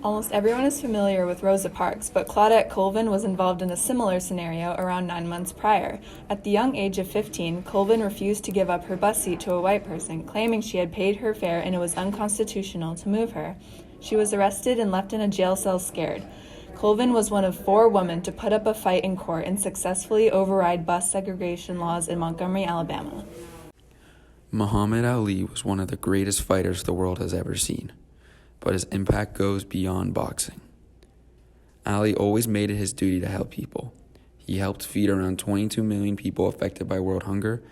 Almost everyone is familiar with Rosa Parks, but Claudette Colvin was involved in a similar scenario around 9 months prior. At the young age of 15, Colvin refused to give up her bus seat to a white person, claiming she had paid her fare and it was unconstitutional to move her. She was arrested and left in a jail cell scared. Colvin was one of 4 women to put up a fight in court and successfully override bus segregation laws in Montgomery, Alabama. Muhammad Ali was one of the greatest fighters the world has ever seen, but his impact goes beyond boxing. Ali always made it his duty to help people. He helped feed around 22 million people affected by world hunger,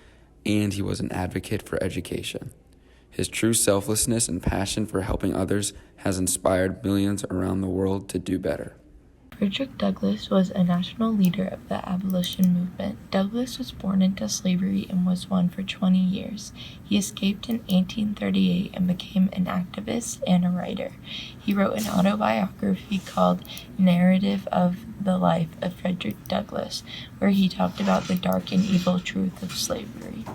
and he was an advocate for education. His true selflessness and passion for helping others has inspired millions around the world to do better. Frederick Douglass was a national leader of the abolition movement. Douglass was born into slavery and was one for 20 years. He escaped in 1838 and became an activist and a writer. He wrote an autobiography called Narrative of the Life of Frederick Douglass, where he talked about the dark and evil truth of slavery.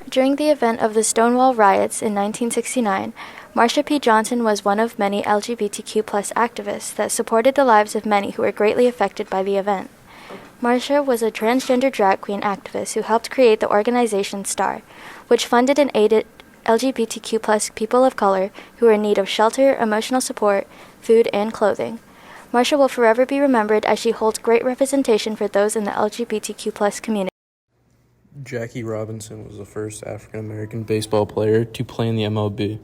During the event of the Stonewall riots in 1969, MARSHA P. Johnson was one of many LGBTQ+ activists that supported the lives of many who were greatly affected by the event. MARSHA was a transgender drag queen activist who helped create the organization STAR, which funded and aided LGBTQ+ people of color who were in need of shelter, emotional support, food, and clothing. MARSHA will forever be remembered as she holds great representation for those in the LGBTQ+ community. Jackie Robinson was the first African-American baseball player to play in the MLB.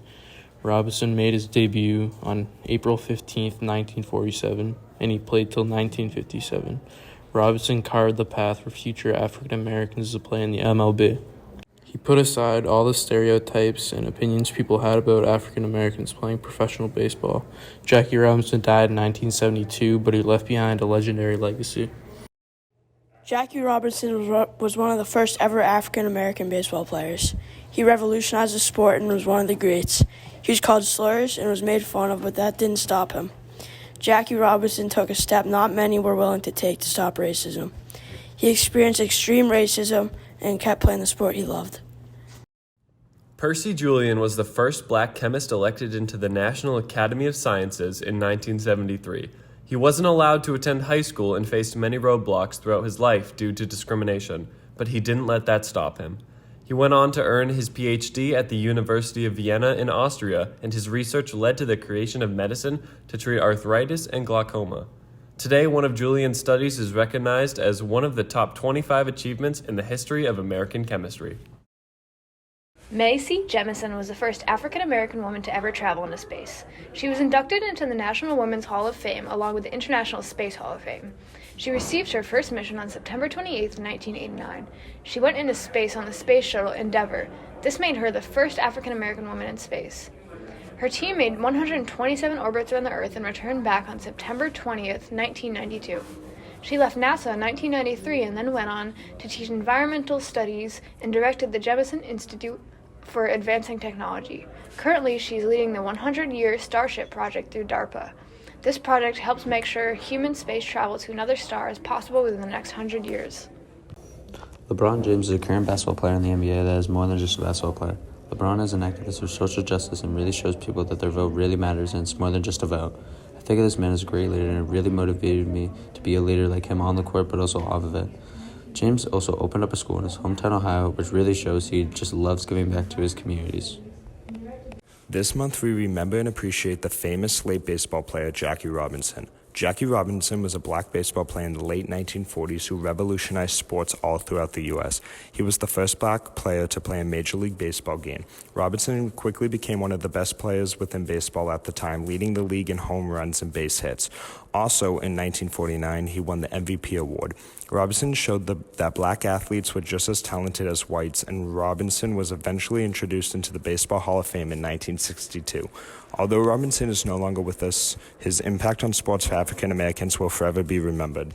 Robinson made his debut on April 15, 1947, and he played till 1957. Robinson carved the path for future African-Americans to play in the MLB. He put aside all the stereotypes and opinions people had about African-Americans playing professional baseball. Jackie Robinson died in 1972, but he left behind a legendary legacy. Jackie Robinson was one of the first ever African-American baseball players. He revolutionized the sport and was one of the greats. He was called slurs and was made fun of, but that didn't stop him. Jackie Robinson took a step not many were willing to take to stop racism. He experienced extreme racism and kept playing the sport he loved. Percy Julian was the first black chemist elected into the National Academy of Sciences in 1973. He wasn't allowed to attend high school and faced many roadblocks throughout his life due to discrimination, but he didn't let that stop him. He went on to earn his PhD at the University of Vienna in Austria, and his research led to the creation of medicine to treat arthritis and glaucoma. Today, one of Julian's studies is recognized as one of the top 25 achievements in the history of American chemistry. Macy Jemison was the first African-American woman to ever travel into space. She was inducted into the National Women's Hall of Fame along with the International Space Hall of Fame. She received her first mission on September 28, 1989. She went into space on the Space Shuttle Endeavour. This made her the first African-American woman in space. Her team made 127 orbits around the Earth and returned back on September 20, 1992. She left NASA in 1993 and then went on to teach environmental studies and directed the Jemison Institute for Advancing Technology. Currently, she's leading the 100-year Starship project through DARPA. This project helps make sure human space travel to another star is possible within the next 100 years. Lebron James is a current basketball player in the NBA that is more than just a basketball player. LeBron is an activist for social justice and really shows people that their vote really matters and it's more than just a vote. I think of this man as a great leader and it really motivated me to be a leader like him on the court but also off of it. James also opened up a school in his hometown, Ohio, which really shows he just loves giving back to his communities. This month, we remember and appreciate the famous slave baseball player Jackie Robinson. Jackie Robinson was a black baseball player in the late 1940s who revolutionized sports all throughout the U.S. He was the first black player to play a Major League Baseball game. Robinson quickly became one of the best players within baseball at the time, leading the league in home runs and base hits. Also, in 1949, he won the MVP award. Robinson showed that black athletes were just as talented as whites, and Robinson was eventually introduced into the Baseball Hall of Fame in 1962. Although Robinson is no longer with us, his impact on sports for African Americans will forever be remembered.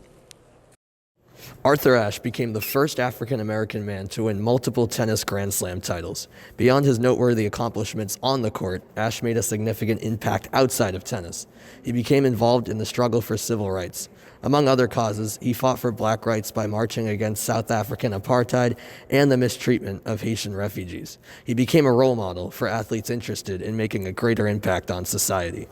Arthur Ashe became the first African-American man to win multiple tennis Grand Slam titles. Beyond his noteworthy accomplishments on the court, Ashe made a significant impact outside of tennis. He became involved in the struggle for civil rights. Among other causes, he fought for black rights by marching against South African apartheid and the mistreatment of Haitian refugees. He became a role model for athletes interested in making a greater impact on society.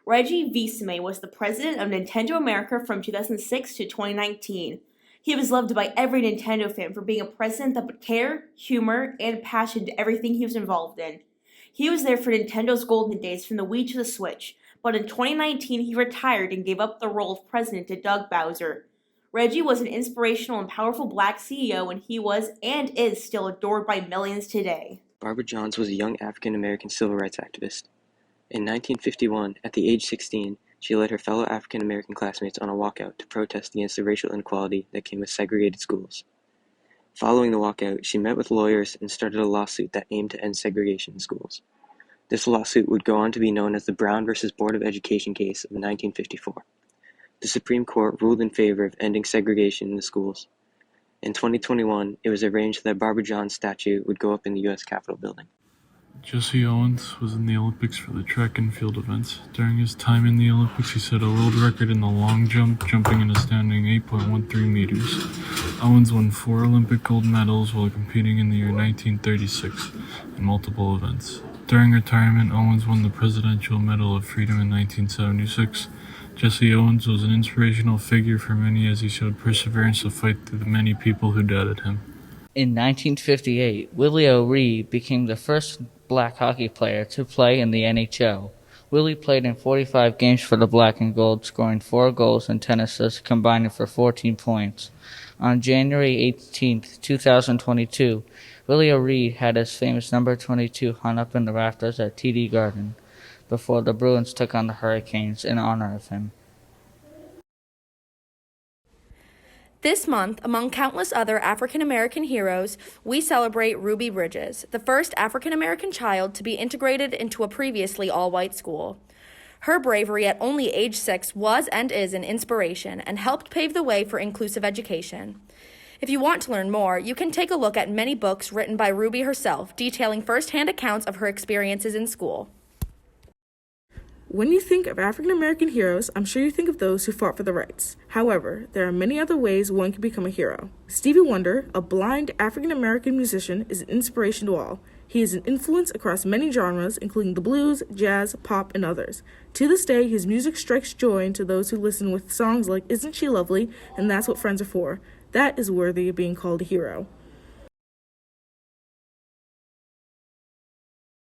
Reggie Fils-Aimé was the president of Nintendo America from 2006 to 2019. He was loved by every Nintendo fan for being a president that put care, humor, and passion to everything he was involved in. He was there for Nintendo's golden days from the Wii to the Switch, but in 2019 he retired and gave up the role of president to Doug Bowser. Reggie was an inspirational and powerful black CEO, and he was and is still adored by millions today. Barbara Johns was a young African-American civil rights activist. In 1951, at the age 16, she led her fellow African-American classmates on a walkout to protest against the racial inequality that came with segregated schools. Following the walkout, she met with lawyers and started a lawsuit that aimed to end segregation in schools. This lawsuit would go on to be known as the Brown versus Board of Education case of 1954. The Supreme Court ruled in favor of ending segregation in the schools. In 2021, it was arranged that Barbara John's statue would go up in the U.S. Capitol building. Jesse Owens was in the Olympics for the track and field events. During his time in the Olympics, he set a world record in the long jump, jumping an astounding 8.13 meters. Owens won 4 Olympic gold medals while competing in the year 1936 in multiple events. During retirement, Owens won the Presidential Medal of Freedom in 1976. Jesse Owens was an inspirational figure for many as he showed perseverance to fight through the many people who doubted him. In 1958, Willie O'Ree became the first black hockey player to play in the NHL. Willie played in 45 games for the Black and Gold, scoring 4 goals and 10 assists, combining for 14 points. On January 18, 2022, Willie O'Ree had his famous number 22 hung up in the rafters at TD Garden before the Bruins took on the Hurricanes in honor of him. This month, among countless other African-American heroes, we celebrate Ruby Bridges, the first African-American child to be integrated into a previously all-white school. Her bravery at only age 6 was and is an inspiration and helped pave the way for inclusive education. If you want to learn more, you can take a look at many books written by Ruby herself, detailing first-hand accounts of her experiences in school. When you think of African-American heroes, I'm sure you think of those who fought for the rights. However, there are many other ways one can become a hero. Stevie Wonder, a blind African-American musician, is an inspiration to all. He is an influence across many genres, including the blues, jazz, pop, and others. To this day, his music strikes joy into those who listen with songs like Isn't She Lovely and That's What Friends Are For. That is worthy of being called a hero.